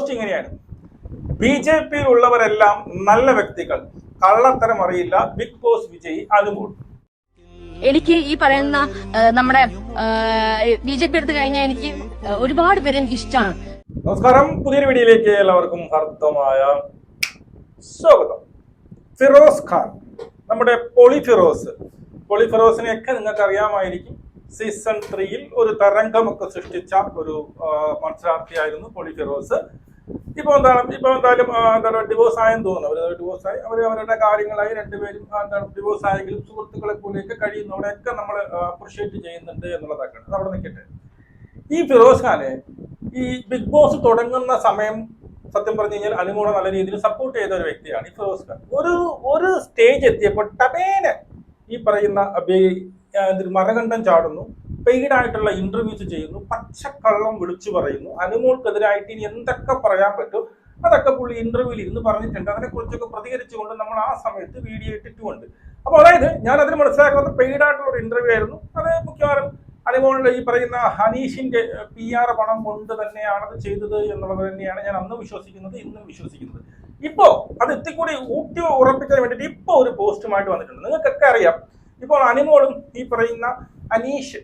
Post ഇങ്ങനെയാണ്: BJP ഉള്ളവരെല്ലാം നല്ല വ്യക്തികൾ, കള്ളത്തരം അറിയില്ല, ബിഗ് ബോസ് വിജയി അനുമോൾ. എനിക്ക് ഈ പറയുന്ന നമ്മുടെ BJP എടുത്തു കഴിഞ്ഞാൽ എനിക്ക് ഒരുപാട് പേര് എനിക്ക് ഇഷ്ടമാണ്. നമസ്കാരം, പുതിയൊരു വീഡിയോയിലേക്ക് എല്ലാവർക്കും ഹർദ്ദമായ സ്വാഗതം. ഫിറോസ് ഖാൻ, നമ്മുടെ പൊളി ഫിറോസിനെയൊക്കെ നിങ്ങൾക്ക് അറിയാമായിരിക്കും. സീസൺ 3 ഒരു തരംഗമൊക്കെ സൃഷ്ടിച്ച ഒരു മത്സരാർത്ഥിയായിരുന്നു പൊളി ഫിറോസ്. ഇപ്പൊ എന്തായാലും ഡിവോഴ്സ് ആയെന്ന് തോന്നുന്നു. അവർ ഡിവോഴ്സായി, അവരുടെ കാര്യങ്ങളായി, രണ്ടുപേരും ഡിവോഴ്സ് ആയെങ്കിലും സുഹൃത്തുക്കളെ പോലെയൊക്കെ കഴിയുന്നവരെയൊക്കെ നമ്മൾ അപ്രിഷ്യേറ്റ് ചെയ്യുന്നുണ്ട് എന്നുള്ളതൊക്കെയാണ്. അത് അവിടെ നിൽക്കട്ടെ. ഈ ഫിറോസ് ഖാനെ ഈ ബിഗ് ബോസ് തുടങ്ങുന്ന സമയം സത്യം പറഞ്ഞു കഴിഞ്ഞാൽ അനുമോളെ നല്ല രീതിയിൽ സപ്പോർട്ട് ചെയ്ത ഒരു വ്യക്തിയാണ് ഈ ഫിറോസ് ഖാൻ. ഒരു സ്റ്റേജ് എത്തിയപ്പോൾ ടബേനെ ഈ പറയുന്ന മരകണ്ഠം ചാടുന്നു, പെയ്ഡായിട്ടുള്ള ഇന്റർവ്യൂസ് ചെയ്യുന്നു, പച്ചക്കള്ളം വിളിച്ചു പറയുന്നു. അനുമോൾക്കെതിരായിട്ട് ഇനി എന്തൊക്കെ പറയാൻ പറ്റും അതൊക്കെ പുള്ളി ഇന്റർവ്യൂവിൽ ഇരുന്ന് പറഞ്ഞിട്ടുണ്ട്. അതിനെക്കുറിച്ചൊക്കെ പ്രതികരിച്ചുകൊണ്ട് നമ്മൾ ആ സമയത്ത് വീഡിയോ ഇട്ടിട്ടുമുണ്ട്. അപ്പോൾ അതായത് ഞാൻ അതിന് മനസ്സിലാക്കുന്നത് പെയ്ഡായിട്ടുള്ള ഒരു ഇന്റർവ്യൂ ആയിരുന്നു. അത് മിക്കവാറും അനുമോളിന്റെ ഈ പറയുന്ന ഹനീഷിന്റെ PR പണം കൊണ്ട് തന്നെയാണത് ചെയ്തത് എന്നുള്ളത് തന്നെയാണ് ഞാൻ അന്ന് വിശ്വസിക്കുന്നത്, ഇന്നും വിശ്വസിക്കുന്നത്. ഇപ്പോ അത് എത്തിക്കൂടി ഊട്ടി ഉറപ്പിക്കാൻ വേണ്ടിയിട്ട് ഇപ്പൊ ഒരു പോസ്റ്റുമായിട്ട് വന്നിട്ടുണ്ട്. നിങ്ങൾക്കൊക്കെ അറിയാം, ഇപ്പോൾ അനുമോളും ഈ പറയുന്ന അനീഷ്,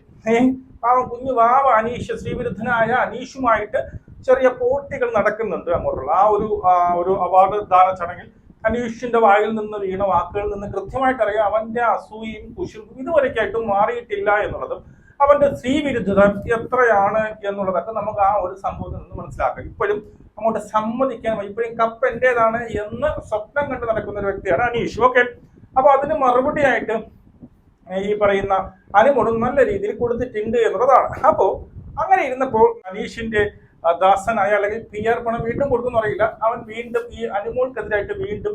കുഞ്ഞു വാവ അനീഷ്, ശ്രീവിരുദ്ധനായ അനീഷുമായിട്ട് ചെറിയ പോട്ടികൾ നടക്കുന്നുണ്ട്. അങ്ങോട്ടുള്ള ഒരു അവാർഡ് ദാന ചടങ്ങിൽ അനീഷിന്റെ വായിൽ നിന്ന് വീണ വാക്കുകളിൽ നിന്ന് കൃത്യമായിട്ട് അറിയാം അവന്റെ അസൂയയും കുശുമ്പും ഇതുവരെയ്ക്കായിട്ടും മാറിയിട്ടില്ല എന്നുള്ളതും അവന്റെ സ്ത്രീവിരുദ്ധത എത്രയാണ് എന്നുള്ളതൊക്കെ നമുക്ക് ആ ഒരു സംഭവത്തിൽ നിന്ന് മനസ്സിലാക്കാം. ഇപ്പോഴും അങ്ങോട്ട് സമ്മതിക്കാൻ, ഇപ്പോഴും കപ്പ് എന്റേതാണ് എന്ന് സ്വപ്നം കണ്ട് നടക്കുന്ന ഒരു വ്യക്തിയാണ് അനീഷ്. ഓക്കെ, അപ്പൊ അതിന് മറുപടിയായിട്ട് ഈ പറയുന്ന അനുമോളും നല്ല രീതിയിൽ കൊടുത്തിട്ടുണ്ട് എന്നുള്ളതാണ്. അപ്പോ അങ്ങനെ ഇരുന്നപ്പോൾ അനീഷിന്റെ ദാസനായ അല്ലെങ്കിൽ PR പണം വീണ്ടും കൊടുക്കുന്നു അറിയില്ല, അവൻ വീണ്ടും ഈ അനുമോൾക്കെതിരായിട്ട് വീണ്ടും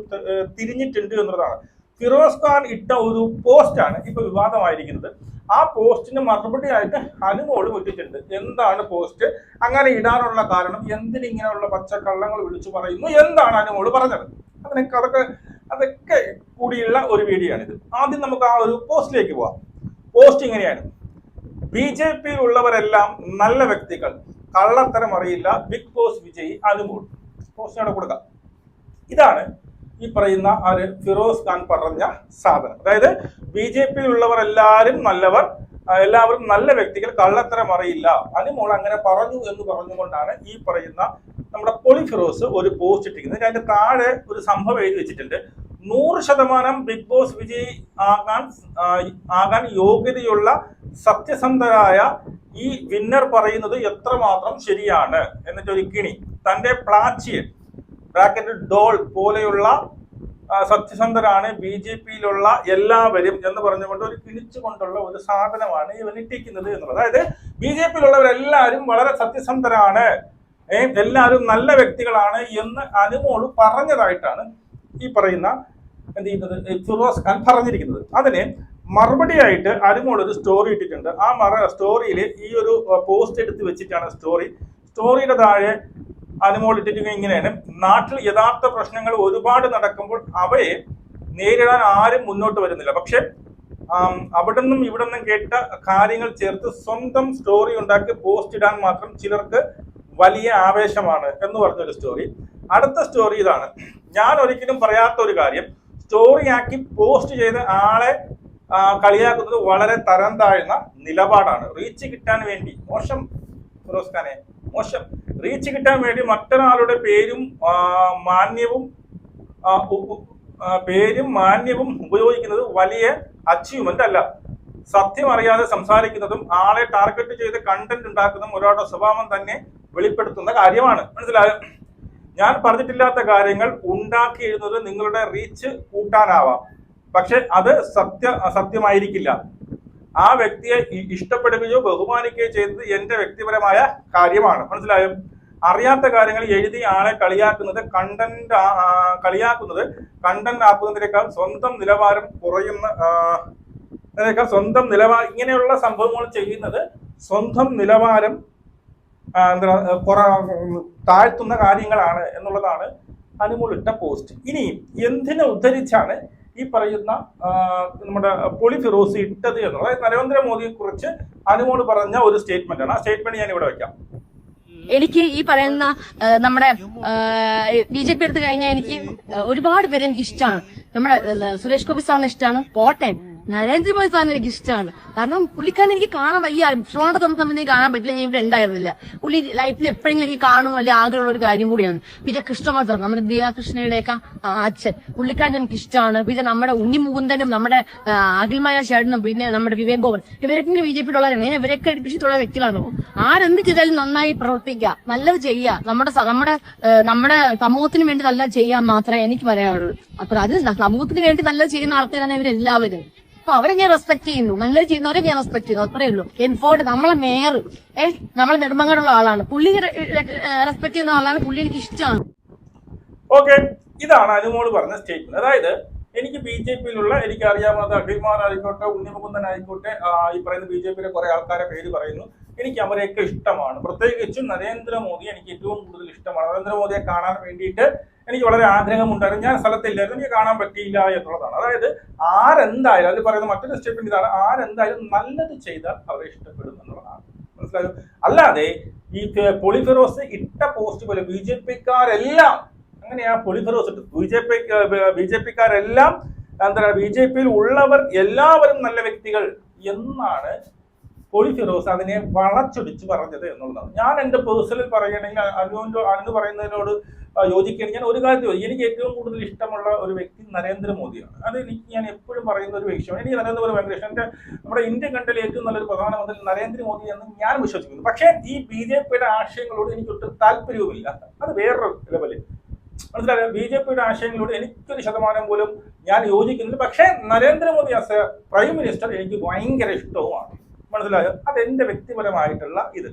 തിരിഞ്ഞിട്ടുണ്ട് എന്നുള്ളതാണ്. ഫിറോസ് ഖാൻ ഇട്ട ഒരു പോസ്റ്റാണ് ഇപ്പൊ വിവാദമായിരിക്കുന്നത്. ആ പോസ്റ്റിന് മറുപടിയായിട്ട് അനുമോളും ഇട്ടിട്ടുണ്ട്. എന്താണ് പോസ്റ്റ് അങ്ങനെ ഇടാനുള്ള കാരണം, എന്തിനിങ്ങനെയുള്ള പച്ചക്കള്ളങ്ങൾ വിളിച്ചു പറയുന്നു, എന്താണ് അനുമോള് പറഞ്ഞത്, അതൊക്കെ കൂടിയുള്ള ഒരു വീഡിയോ ആണിത്. ആദ്യം നമുക്ക് ആ ഒരു പോസ്റ്റിലേക്ക് പോവാം. പോസ്റ്റ് ഇങ്ങനെയാണ്: BJP ഉള്ളവരെല്ലാം നല്ല വ്യക്തികൾ, കള്ളത്തരം അറിയില്ല, ബിഗ് ബോസ് വിജയി അനുമോൾ. പോസ്റ്റിനോട് കൊടുക്കാം. ഇതാണ് ഈ പറയുന്ന ഫിറോസ് ഖാൻ പറഞ്ഞ സാധനം. അതായത് BJP ഉള്ളവർ എല്ലാവരും നല്ലവർ, എല്ലാവരും നല്ല വ്യക്തികൾ, കള്ളത്തരം അറിയില്ല, അനുമോൾ അങ്ങനെ പറഞ്ഞു എന്ന് പറഞ്ഞുകൊണ്ടാണ് ഈ പറയുന്ന നമ്മുടെ പൊളി ഫിറോസ് ഒരു പോസ്റ്റ് ഇട്ടിരിക്കുന്നത്. അതിന്റെ താഴെ ഒരു സംഭവം എഴുതി വെച്ചിട്ടുണ്ട്: 100% ബിഗ് ബോസ് വിജയി ആകാൻ യോഗ്യതയുള്ള സത്യസന്ധരായ ഈ വിന്നർ പറയുന്നത് എത്രമാത്രം ശരിയാണ്. എന്നിട്ടൊരു കിണി, തന്റെ പ്ലാച്ചിയൻ ബ്രാക്കറ്റ് ഡോൾ പോലെയുള്ള സത്യസന്ധരാണ് BJPയിലുള്ള എല്ലാവരും എന്ന് പറഞ്ഞുകൊണ്ട് ഒരു കിണിച്ചുകൊണ്ടുള്ള ഒരു സാധനമാണ് ഇവൻ ഇട്ടിരിക്കുന്നത് എന്നുള്ളത്. അതായത് BJPയിലുള്ളവരെല്ലാവരും വളരെ സത്യസന്ധരാണ്, എല്ലാവരും നല്ല വ്യക്തികളാണ് എന്ന് അനുമോള് പറഞ്ഞതായിട്ടാണ് ഈ പറയുന്ന ഫിറോസ് ഖാൻ പറഞ്ഞിരിക്കുന്നത്. അതിന് മറുപടിയായിട്ട് അനുമോൾ ഒരു സ്റ്റോറി ഇട്ടിട്ടുണ്ട്. ആ സ്റ്റോറിയിൽ ഈ ഒരു പോസ്റ്റ് എടുത്ത് വെച്ചിട്ടാണ് സ്റ്റോറിയുടെ താഴെ അനുമോൾ ഇട്ടിരിക്കുന്നത് ഇങ്ങനെയാണ്: നാട്ടിൽ യഥാർത്ഥ പ്രശ്നങ്ങൾ ഒരുപാട് നടക്കുമ്പോൾ അവയെ നേരിടാൻ ആരും മുന്നോട്ട് വരുന്നില്ല. പക്ഷെ അവിടെ നിന്നും ഇവിടെ നിന്നും കേട്ട കാര്യങ്ങൾ ചേർത്ത് സ്വന്തം സ്റ്റോറി ഉണ്ടാക്കി പോസ്റ്റ് ഇടാൻ മാത്രം ചിലർക്ക് വലിയ ആവേശമാണ് എന്ന് പറഞ്ഞൊരു സ്റ്റോറി. അടുത്ത സ്റ്റോറി ഇതാണ്: ഞാൻ ഒരിക്കലും പറയാത്ത ഒരു കാര്യം സ്റ്റോറിയാക്കി പോസ്റ്റ് ചെയ്ത ആളെ കളിയാക്കുന്നത് വളരെ തരം താഴ്ന്ന നിലപാടാണ്. റീച്ച് കിട്ടാൻ വേണ്ടി, മോശം ഫിറോസ് ഖാനെ, മോശം. റീച്ച് കിട്ടാൻ വേണ്ടി മറ്റൊരാളുടെ പേരും മാന്യവും ഉപയോഗിക്കുന്നത് വലിയ അച്ചീവ്മെന്റ് അല്ല. സത്യം അറിയാതെ സംസാരിക്കുന്നതും ആളെ ടാർഗറ്റ് ചെയ്ത് കണ്ടന്റ് ഉണ്ടാക്കുന്നതും ഒരാളുടെ സ്വഭാവം തന്നെ വെളിപ്പെടുത്തുന്ന കാര്യമാണ്. മനസ്സിലായോ? ഞാൻ പറഞ്ഞിട്ടില്ലാത്ത കാര്യങ്ങൾ ഉണ്ടാക്കി എഴുതുന്നത് നിങ്ങളുടെ റീച്ച് കൂട്ടാനാവാം, പക്ഷെ അത് സത്യമായിരിക്കില്ല. ആ വ്യക്തിയെ ഇഷ്ടപ്പെടുകയോ ബഹുമാനിക്കുകയോ ചെയ്തത് എന്റെ വ്യക്തിപരമായ കാര്യമാണ്. മനസ്സിലായോ? അറിയാത്ത കാര്യങ്ങൾ എഴുതി ആളെ കളിയാക്കുന്നത് കണ്ടന്റ് ആക്കുന്നതിനേക്കാൾ സ്വന്തം നിലവാരം ഇങ്ങനെയുള്ള സംഭവങ്ങൾ ചെയ്യുന്നത് സ്വന്തം നിലവാരം താഴ്ത്തുന്ന കാര്യങ്ങളാണ് എന്നുള്ളതാണ് അനുമോൾ ഇട്ട പോസ്റ്റ്. ഇനി എന്തിനെ ഉദ്ധരിച്ചാണ് ഈ പറയുന്ന നമ്മുടെ പൊളി ഫിറോസ് ഇട്ടത് എന്നുള്ളത്? നരേന്ദ്രമോദിയെ കുറിച്ച് അനുമോൾ പറഞ്ഞ ഒരു സ്റ്റേറ്റ്മെന്റ് ആണ്. ആ സ്റ്റേറ്റ്മെന്റ് ഞാൻ ഇവിടെ വെക്കാം. എനിക്ക് ഈ പറയുന്ന നമ്മുടെ BJP എടുത്തു കഴിഞ്ഞാൽ എനിക്ക് ഒരുപാട് പേര് എനിക്ക് ഇഷ്ടമാണ്. നമ്മുടെ സുരേഷ് ഗോപി സാറിന് ഇഷ്ടമാണ്. പോട്ടെ, നരേന്ദ്രമോദി സാറിന് എനിക്ക് ഇഷ്ടമാണ്. കാരണം പുള്ളിക്കാരൻ എനിക്ക് കാണാൻ വയ്യ. ഫോണിന്റെ സമയത്ത് കാണാൻ പറ്റില്ല, ഞാൻ ഇവിടെ ഉണ്ടായിരുന്നില്ല. പുള്ളി ലൈഫിൽ എപ്പോഴെങ്കിലും എനിക്ക് കാണും വലിയ ആഗ്രഹമുള്ള ഒരു കാര്യം കൂടിയാണ്. പിന്നെ കൃഷ്ണകുമാർ സാർ, നമ്മുടെ ദിയാകൃഷ്ണയുടെയൊക്കെ അച്ഛൻ, പുള്ളിക്കാരൻ എനിക്ക് ഇഷ്ടമാണ്. പിന്നെ നമ്മുടെ ഉണ്ണി മുകുന്ദനും നമ്മുടെ അഖിൽമായ ചേട്ടനും പിന്നെ നമ്മുടെ വിവേക് ഗോവൻ, ഇവരൊക്കെ BJP-യിലുള്ളവരാണ്. ഞാൻ ഇവരൊക്കെ അടുപ്പിച്ചിട്ടുള്ള വ്യക്തികളാണ്. ആരെന്ത് ചെയ്താലും നന്നായി പ്രവർത്തിക്കുക, നല്ലത് ചെയ്യുക, നമ്മുടെ സമൂഹത്തിന് വേണ്ടി നല്ലത് ചെയ്യാൻ മാത്രമേ എനിക്ക് പറയാനുള്ളൂ. അപ്പൊ അത് സമൂഹത്തിന് വേണ്ടി നല്ലത് ചെയ്യുന്ന ആൾക്കാരാണ് ഇവരെല്ലാവരും. അപ്പൊ അവരെ ഞാൻ റെസ്പെക്ട് ചെയ്യുന്നു, നല്ലത് ചെയ്യുന്നവരെ ഞാൻ റെസ്പെക്ട് ചെയ്യുന്നു, അത്രേ ഉള്ളൂ. എൻഫോർഡ് നമ്മളെ മേയർ നമ്മളെ നെടുമങ്ങാടുള്ള ആളാണ്, പുള്ളി റെസ്പെക്ട് ചെയ്യുന്ന ആളാണ്, പുള്ളി എനിക്ക് ഇഷ്ടമാണ്. ഓക്കെ, ഇതാണ് അനുമോള് പറഞ്ഞ സ്റ്റേറ്റ്മെന്റ്. അതായത് എനിക്ക് BJP-യിലുള്ള എനിക്ക് അറിയാവുന്നത് അഖിൽമാർ ആയിക്കോട്ടെ, ഉണ്ണിമുകുന്ദൻ ആയിക്കോട്ടെ, ഈ പറയുന്ന BJP-യിലെ കുറെ ആൾക്കാരെ പേര് പറയുന്നു. എനിക്ക് അവരെയൊക്കെ ഇഷ്ടമാണ്. പ്രത്യേകിച്ചും നരേന്ദ്രമോദി എനിക്ക് ഏറ്റവും കൂടുതൽ ഇഷ്ടമാണ്. നരേന്ദ്രമോദിയെ കാണാൻ വേണ്ടിയിട്ട് എനിക്ക് വളരെ ആഗ്രഹമുണ്ടായിരുന്നു. ഞാൻ സ്ഥലത്തില്ലായിരുന്നു, എനിക്ക് കാണാൻ പറ്റിയില്ല എന്നുള്ളതാണ്. അതായത് ആരെന്തായാലും, അതിൽ പറയുന്ന മറ്റൊരു സ്റ്റേറ്റ്മെന്റ് ഇതാണ്, ആരെന്തായാലും നല്ലത് ചെയ്താൽ അവരെ ഇഷ്ടപ്പെടും എന്നുള്ളതാണ്. മനസ്സിലായോ? അല്ലാതെ ഈ പൊളിഫെറോസ് ഇട്ട പോസ്റ്റ് പോലെ BJP-ക്കാരെല്ലാം അങ്ങനെയാ പൊളിഫെറോസ് ഇട്ടു. BJP-ക്കാരെല്ലാം എന്താ BJP-യിൽ ഉള്ളവർ എല്ലാവരും നല്ല വ്യക്തികൾ എന്നാണ് പൊളിഫെറോസ് അതിനെ വളച്ചൊടിച്ച് പറഞ്ഞത് എന്നുള്ളതാണ്. ഞാൻ എന്റെ പേഴ്സണൽ പറയുകയാണെങ്കിൽ അനു പറയുന്നതിനോട് യോജിക്കുകയാണ്. ഞാൻ ഒരു കാര്യത്തിൽ എനിക്ക് ഏറ്റവും കൂടുതൽ ഇഷ്ടമുള്ള ഒരു വ്യക്തി നരേന്ദ്രമോദിയാണ്. അത് ഞാൻ എപ്പോഴും പറയുന്ന ഒരു വിഷയമാണ്. എനിക്ക് നരേന്ദ്രമോദി ഭയങ്കര ഇഷ്ടം. നമ്മുടെ ഇന്ത്യൻ കണ്ടിലെ ഏറ്റവും നല്ലൊരു പ്രധാനമന്ത്രി നരേന്ദ്രമോദി എന്ന് ഞാൻ വിശ്വസിക്കുന്നു. പക്ഷേ ഈ BJP-യുടെ ആശയങ്ങളോട് എനിക്കൊട്ടും താല്പര്യവുമില്ല. അത് വേറൊരു ലെവലിൽ മനസ്സിലായോ? BJP-യുടെ ആശയങ്ങളോട് എനിക്കൊരു ശതമാനം പോലും ഞാൻ യോജിക്കുന്നില്ല. പക്ഷേ Narendra Modi as A prime minister എനിക്ക് ഭയങ്കര ഇഷ്ടവുമാണ്. മനസ്സിലായോ? അതെന്റെ വ്യക്തിപരമായിട്ടുള്ള ഇത്.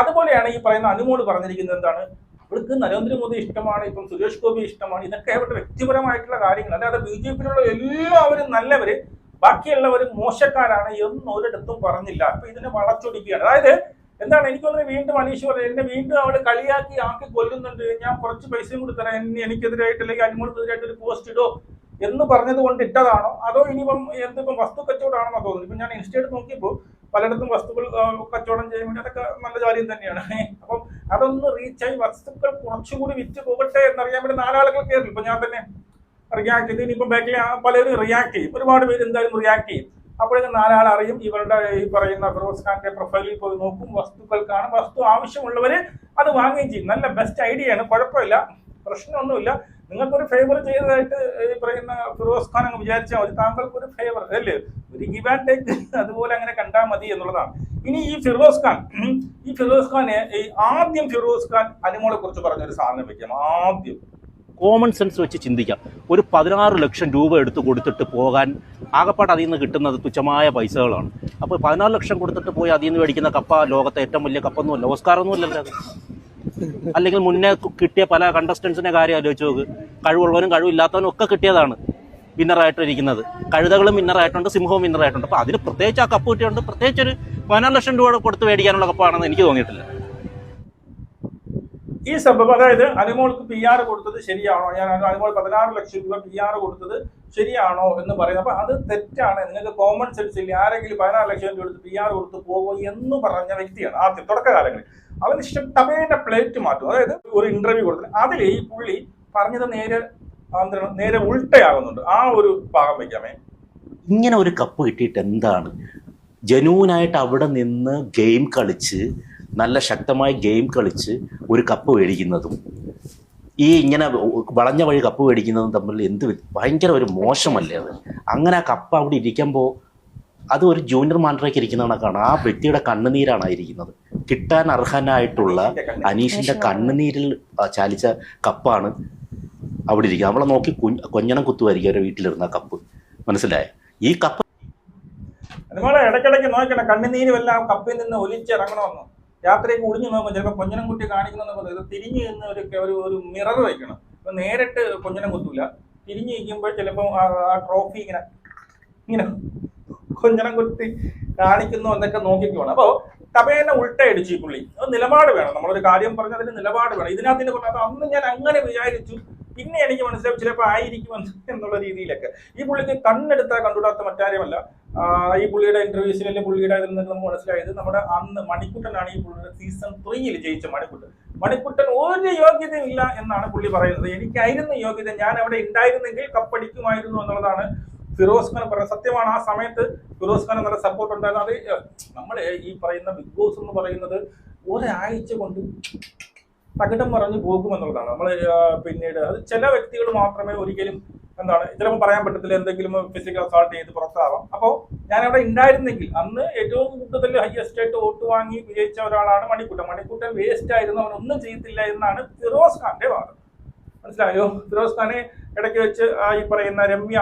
അതുപോലെയാണ് ഈ പറയുന്ന അനുമോള് പറഞ്ഞിരിക്കുന്നത്. എന്താണ്, അവർക്ക് നരേന്ദ്രമോദി ഇഷ്ടമാണ്, ഇപ്പം സുരേഷ് ഗോപി ഇഷ്ടമാണ്. ഇതൊക്കെ അവരുടെ വ്യക്തിപരമായിട്ടുള്ള കാര്യങ്ങൾ. അല്ലാതെ BJP-യിലുള്ള എല്ലാവരും നല്ലവര്, ബാക്കിയുള്ളവരും മോശക്കാരാണ് എന്ന് ഒരിടത്തും പറഞ്ഞില്ല. അപ്പൊ ഇതിനെ വളച്ചൊടിക്കുകയാണ്. അതായത് എന്താണ്, എനിക്കൊന്ന് വീണ്ടും അനീഷ് പറഞ്ഞു, എന്നെ വീണ്ടും അവിടെ കളിയാക്കി ആക്കി കൊല്ലുന്നുണ്ട്, ഞാൻ കുറച്ച് പൈസയും കൂടി തരാം, എനിക്കെതിരായിട്ട് അല്ലെങ്കിൽ അനുമോൾക്കെതിരായിട്ട് ഒരു പോസ്റ്റ് ഇടോ എന്ന് പറഞ്ഞത് കൊണ്ട് ഇട്ടതാണോ, അതോ ഇനിയിപ്പം എന്തിപ്പം വസ്തു കച്ചവടമാണെന്നോ തോന്നുന്നു. ഇപ്പം ഞാൻ ഇൻസ്റ്റേറ്റ് നോക്കിയപ്പോൾ പലയിടത്തും വസ്തുക്കൾ കച്ചവടം ചെയ്യാൻ വേണ്ടി അതൊക്കെ നല്ല കാര്യം തന്നെയാണ്. അപ്പം അതൊന്ന് റീച്ചായി വസ്തുക്കൾ കുറച്ചുകൂടി വിറ്റ് പോകട്ടെ എന്നറിയാൻ വേണ്ടി 4 ആളുകൾ കയറി. ഇപ്പൊ ഞാൻ തന്നെ റിയാക്ട് ചെയ്ത് ഇനിയിപ്പം ബാക്കിൽ പലരും റിയാക്ട് ചെയ്യും, ഒരുപാട് പേര് എന്തായാലും റിയാക്ട് ചെയ്യും. അപ്പോഴേക്കും 4 ആൾ അറിയും. ഇവരുടെ ഈ പറയുന്ന ഫിറോസ് ഖാന്റെ പ്രൊഫൈലിൽ പോയി നോക്കും, വസ്തുക്കൾ കാണും, വസ്തു ആവശ്യമുള്ളവര് അത് വാങ്ങുകയും ചെയ്യും. നല്ല ബെസ്റ്റ് ഐഡിയ ആണ്, കുഴപ്പമില്ല, പ്രശ്നമൊന്നുമില്ല. നിങ്ങൾക്കൊരു ഫേവർ ചെയ്തതായിട്ട് ഈ പറയുന്ന ഫിറോസ് ഖാൻ അങ്ങ് വിചാരിച്ചാൽ മതി, താങ്കൾക്കൊരു ഫേവർ അല്ലേ, ഒരു ഗിവ് ആൻഡ് ടേക്ക്, അതുപോലെ അങ്ങനെ കണ്ടാൽ മതി എന്നുള്ളതാണ്. ഇനി ഈ ഫിറോസ് ഖാനെ ആദ്യം ഫിറോസ് ഖാൻ അനുമോളെ കുറിച്ച് പറഞ്ഞൊരു സാധനം വെക്കാം. ആദ്യം കോമൺ സെൻസ് വെച്ച് ചിന്തിക്കാം. ഒരു 16 ലക്ഷം രൂപ എടുത്ത് കൊടുത്തിട്ട് പോകാൻ ആകപ്പാട് അതിൽ നിന്ന് കിട്ടുന്നത് തുച്ഛമായ പൈസകളാണ്. അപ്പോൾ 14 ലക്ഷം കൊടുത്തിട്ട് പോയി അതിൽ നിന്ന് മേടിക്കുന്ന കപ്പ ലോകത്തെ ഏറ്റവും വലിയ കപ്പൊന്നുമല്ല, ഓസ്കാറൊന്നുമല്ലല്ലോ അത്. അല്ലെങ്കിൽ മുന്നേ കിട്ടിയ പല കണ്ടസ്റ്റൻസിന്റെ കാര്യം ആലോചിച്ച് നോക്ക്. കഴിവുള്ളവനും കഴിവില്ലാത്തവനും ഒക്കെ കിട്ടിയതാണ് വിന്നറായിട്ടിരിക്കുന്നത്. കഴുതകളും വിന്നറായിട്ടുണ്ട്, സിംഹവും വിന്നറായിട്ടുണ്ട്. അപ്പോൾ അതിന് പ്രത്യേകിച്ച് ആ കപ്പ് കിട്ടിയുണ്ട്, പ്രത്യേകിച്ച് ഒരു 14 ലക്ഷം രൂപ കൊടുത്ത് മേടിക്കാനുള്ള കപ്പാണെന്ന് എനിക്ക് തോന്നിയിട്ടില്ല. ഈ സംഭവം, അതായത് അനുമോൾക്ക് PR കൊടുത്തത് ശരിയാണോ, ഞാൻ അനുമോൾ 16 ലക്ഷം രൂപ PR കൊടുത്തത് ശരിയാണോ എന്ന് പറയുന്നത്. അപ്പൊ അത് തെറ്റാണ്. നിങ്ങൾക്ക് കോമൺ സെൻസ് ഇല്ല. ആരെങ്കിലും 16 ലക്ഷം രൂപ എടുത്ത് PR കൊടുത്ത് പോവോ എന്ന് പറഞ്ഞ വ്യക്തിയാണ് ആദ്യം തുടക്കകാലങ്ങളിൽ. അവന് ഇഷ്ടം ടബേന്റെ പ്ലേറ്റ് മാറ്റും. അതായത് ഒരു ഇന്റർവ്യൂ കൊടുത്തത് അതിൽ ഈ പുള്ളി പറഞ്ഞത് നേരെ ഉൾട്ടയാകുന്നുണ്ട്. ആ ഒരു ഭാഗം വയ്ക്കാമേ. ഇങ്ങനെ ഒരു കപ്പ് കിട്ടിയിട്ട് എന്താണ്, ജനൂനായിട്ട് അവിടെ നിന്ന് ഗെയിം കളിച്ച് നല്ല ശക്തമായ ഗെയിം കളിച്ച് ഒരു കപ്പ് മേടിക്കുന്നതും ഈ ഇങ്ങനെ വളഞ്ഞ വഴി കപ്പ് മേടിക്കുന്നതും തമ്മിൽ ഭയങ്കര ഒരു മോശമല്ലേ അത്. അങ്ങനെ ആ കപ്പ് അവിടെ ഇരിക്കുമ്പോൾ അത് ഒരു ജൂനിയർ മാൻഡ്രയ്ക്ക് ഇരിക്കുന്ന കണക്കാണ്. ആ വ്യക്തിയുടെ കണ്ണുനീരാണ് ഇരിക്കുന്നത്. കിട്ടാൻ അർഹനായിട്ടുള്ള അനീഷിന്റെ കണ്ണുനീരിൽ ചാലിച്ച കപ്പാണ് അവിടെ ഇരിക്കുന്നത്. അവളെ നോക്കി കൊഞ്ഞണം കുത്തുമായിരിക്കും അവരുടെ വീട്ടിലിരുന്ന കപ്പ്. മനസ്സിലായ ഈ കപ്പ് നിങ്ങളെ ഇടയ്ക്കിടയ്ക്ക് നോക്കണം, കണ്ണുനീരും എല്ലാം കപ്പിൽ നിന്ന് ഒലിച്ചിറങ്ങണമെന്ന്. രാത്രിയൊക്കെ ഒളിഞ്ഞു നോക്കും, ചിലപ്പോൾ കൊഞ്ഞനം കുട്ടി കാണിക്കണമെന്ന് ഇത് തിരിഞ്ഞു നിന്ന് ഒരു മിറർ വയ്ക്കണം. അപ്പൊ നേരിട്ട് കൊഞ്ഞനം കുത്തൂല, തിരിഞ്ഞു നിൽക്കുമ്പോൾ ചിലപ്പോൾ ആ ട്രോഫി ഇങ്ങനെ കൊഞ്ഞനം കുത്തി കാണിക്കുന്നു എന്നൊക്കെ നോക്കിക്കോണം. അപ്പോൾ തപേനെ ഉൾട്ടയടിച്ചു ഈ പുള്ളി. അത് നിലപാട് വേണം. നമ്മളൊരു കാര്യം പറഞ്ഞതിന് നിലപാട് വേണം. ഇതിനകത്തിന് പറഞ്ഞത് അന്ന് ഞാൻ അങ്ങനെ വിചാരിച്ചു, പിന്നെ എനിക്ക് മനസ്സിലാവും ചിലപ്പോൾ ആയിരിക്കും എന്നുള്ള രീതിയിലൊക്കെ. ഈ പുള്ളിക്ക് കണ്ണെടുത്താൽ കണ്ടുകൂടാത്ത മറ്റാരുമല്ല. ഈ പുള്ളിയുടെ ഇന്റർവ്യൂസിൽ അല്ലെങ്കിൽ പുള്ളിയുടെ ഇതിൽ നിന്ന് നമുക്ക് മനസ്സിലായത് നമ്മുടെ അന്ന് മണിക്കുട്ടനാണ് ഈ പുള്ളിയുടെ സീസൺ 3 ജയിച്ച മണിക്കുട്ടൻ ഒരു യോഗ്യതയും ഇല്ല എന്നാണ് പുള്ളി പറയുന്നത്. എനിക്കായിരുന്നു യോഗ്യത, ഞാൻ അവിടെ ഉണ്ടായിരുന്നെങ്കിൽ കപ്പടിക്കുമായിരുന്നു എന്നുള്ളതാണ് ഫിറോസ് ഖാൻ പറയുന്നത്. സത്യമാണ്, ആ സമയത്ത് ഫിറോസ് ഖാൻ നല്ല സപ്പോർട്ട് ഉണ്ടായിരുന്നു. അത് നമ്മൾ ഈ പറയുന്ന ബിഗ് ബോസ് എന്ന് പറയുന്നത് ഒരാഴ്ച കൊണ്ട് തകിടം പറഞ്ഞു പോകുമെന്നുള്ളതാണ്. നമ്മൾ പിന്നീട് അത് ചില വ്യക്തികൾ മാത്രമേ ഒരിക്കലും ചിലപ്പോൾ പറയാൻ പറ്റത്തില്ല, എന്തെങ്കിലും ഫിസിക്കൽ അസോൾട്ട് ചെയ്ത് പുറത്താവാം. അപ്പോൾ ഞാൻ അവിടെ ഉണ്ടായിരുന്നെങ്കിൽ അന്ന് ഏറ്റവും കൂടുതൽ ഹയസ്റ്റ് ആയിട്ട് വോട്ട് വാങ്ങി വിജയിച്ച ഒരാളാണ് മണിക്കുട്ടൻ വേസ്റ്റ് ആയിരുന്നു, അവനൊന്നും ചെയ്യത്തില്ല എന്നാണ് ഫിറോസ് ഖാന്റെ വാദം. മനസ്സിലായോ? ഫിറോസ് ഖാനെ ഇടയ്ക്ക് വെച്ച് ഈ പറയുന്ന രമ്യ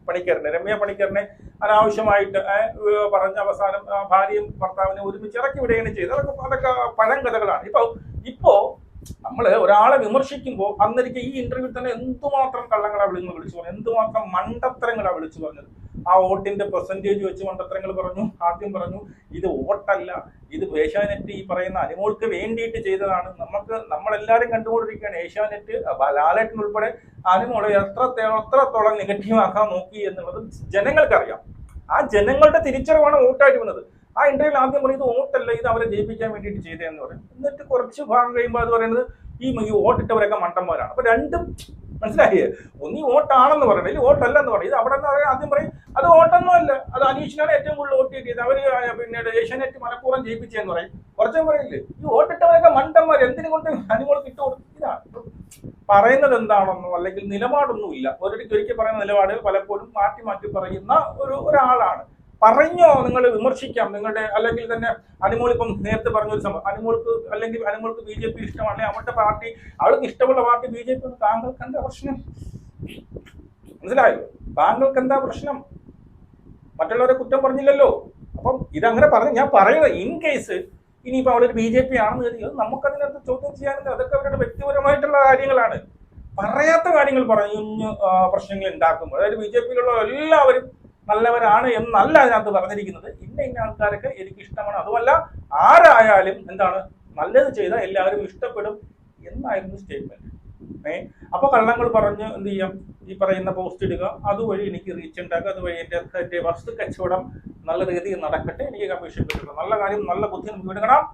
പണിക്കറിനെ അനാവശ്യമായിട്ട് പറഞ്ഞ അവസാനം ഭാര്യയും ഭർത്താവിനെ ഒരുമിച്ച് ഇറക്കി വിടുകയാണ് ചെയ്തത്. അതൊക്കെ പഴങ്കഥകളാണ്. ഇപ്പോ നമ്മള് ഒരാളെ വിമർശിക്കുമ്പോൾ അന്നേക്ക് ഈ ഇന്റർവ്യൂ തന്നെ എന്തുമാത്രം കള്ളങ്ങളാ വിളിച്ചു പറഞ്ഞു, എന്തുമാത്രം മണ്ടത്തരങ്ങളാ വിളിച്ചു പറഞ്ഞത്. ആ വോട്ടിന്റെ പെർസെന്റേജ് വെച്ച് മണ്ടത്തരങ്ങൾ പറഞ്ഞു. ആദ്യം പറഞ്ഞു ഇത് വോട്ടല്ല, ഇത് ഏഷ്യാനെറ്റ് ഈ പറയുന്ന അനുമോൾക്ക് വേണ്ടിയിട്ട് ചെയ്തതാണ്. നമ്മളെല്ലാരും കണ്ടുകൊണ്ടിരിക്കുകയാണ്. ഏഷ്യാനെറ്റ് ലാലേട്ടൻ ഉൾപ്പെടെ അനുമോളെ എത്രത്തോളം നെഗറ്റീവ് ആക്കാൻ നോക്കി എന്നുള്ളത് ജനങ്ങൾക്കറിയാം. ആ ജനങ്ങളുടെ തിരിച്ചറിവാണ് വോട്ടായിട്ട് വന്നത്. ആ ഇന്റർവ്യൂവിൽ ആദ്യം പറയുന്നത് വോട്ടല്ല, ഇത് അവരെ ജയിപ്പിക്കാൻ വേണ്ടിയിട്ട് ചെയ്തതെന്ന് പറയും. എന്നിട്ട് കുറച്ച് ഭാഗം കഴിയുമ്പോൾ അത് പറയുന്നത് ഈ വോട്ടിട്ടവരൊക്കെ മണ്ടന്മാരാണ്. അപ്പൊ രണ്ടും മനസ്സിലാക്കിയേ, ഒന്നീ വോട്ടാണെന്ന് പറയണം, ഇല്ല വോട്ടല്ല എന്ന് പറയും. ഇത് അവിടെ ആദ്യം പറയും അത് വോട്ടൊന്നും അല്ല, അത് അനീഷിനാണ് ഏറ്റവും കൂടുതൽ വോട്ട് കിട്ടിയത്, അവര് പിന്നീട് ഏഷ്യാനെറ്റ് മനഃപൂർവ്വം ജയിപ്പിച്ചെന്ന് പറയും. കുറച്ചും പറയില്ലേ ഈ വോട്ടിട്ടവരൊക്കെ മണ്ടന്മാർ, എന്തിനു കൊണ്ട് അനുമോൾ കിട്ടുകൊടുക്കും. ഇതാണ് പറയുന്നത് എന്താണെന്നോ അല്ലെങ്കിൽ നിലപാടൊന്നും ഇല്ല. ഒരിക്കൽ പറയുന്ന നിലപാടുകൾ പലപ്പോഴും മാറ്റി പറയുന്ന ഒരാളാണ്. പറഞ്ഞോ, നിങ്ങൾ വിമർശിക്കാം നിങ്ങളുടെ, അല്ലെങ്കിൽ തന്നെ അനുമോൾ ഇപ്പം നേരത്തെ പറഞ്ഞൊരു സംഭവം, അനുമോൾക്ക് BJP ഇഷ്ടമാണ്, അവരുടെ പാർട്ടി, അവൾക്ക് ഇഷ്ടമുള്ള പാർട്ടി BJP. താങ്കൾക്ക് എന്താ പ്രശ്നം? മനസ്സിലായോ? താങ്കൾക്ക് എന്താ പ്രശ്നം? മറ്റുള്ളവരെ കുറ്റം പറഞ്ഞില്ലല്ലോ. അപ്പം ഇതങ്ങനെ പറഞ്ഞു. ഞാൻ പറയുന്നത് ഇൻ കേസ് ഇനിയിപ്പോൾ അവളൊരു BJP ആണെന്ന് കരുതി നമുക്കതിനകത്ത് ചോദ്യം ചെയ്യാനില്ല. അതൊക്കെ അവരുടെ വ്യക്തിപരമായിട്ടുള്ള കാര്യങ്ങളാണ്. പറയാത്ത കാര്യങ്ങൾ പറഞ്ഞു പ്രശ്നങ്ങൾ ഉണ്ടാക്കുമ്പോൾ, അതായത് BJPയിലുള്ള എല്ലാവരും നല്ലവരാണ് എന്നല്ല അതിനകത്ത് പറഞ്ഞിരിക്കുന്നത്. ഇന്ന ആൾക്കാരൊക്കെ എനിക്ക് ഇഷ്ടമാണ്, അതുമല്ല ആരായാലും നല്ലത് ചെയ്താൽ എല്ലാവരും ഇഷ്ടപ്പെടും എന്നായിരുന്നു സ്റ്റേറ്റ്മെന്റ്. അപ്പൊ കള്ളങ്ങൾ പറഞ്ഞ് എന്ത് ചെയ്യാം, ഈ പറയുന്ന പോസ്റ്റ് ഇടുക, അതുവഴി എനിക്ക് റീച്ച് ഉണ്ടാക്കുക, അതുവഴി എന്റെ വസ്തു കച്ചവടം നല്ല രീതിയിൽ നടക്കട്ടെ, എനിക്ക് കമ്മീഷൻ കിട്ടുക. നല്ല കാര്യം, നല്ല ബുദ്ധി നമുക്ക് എടുക്കണം.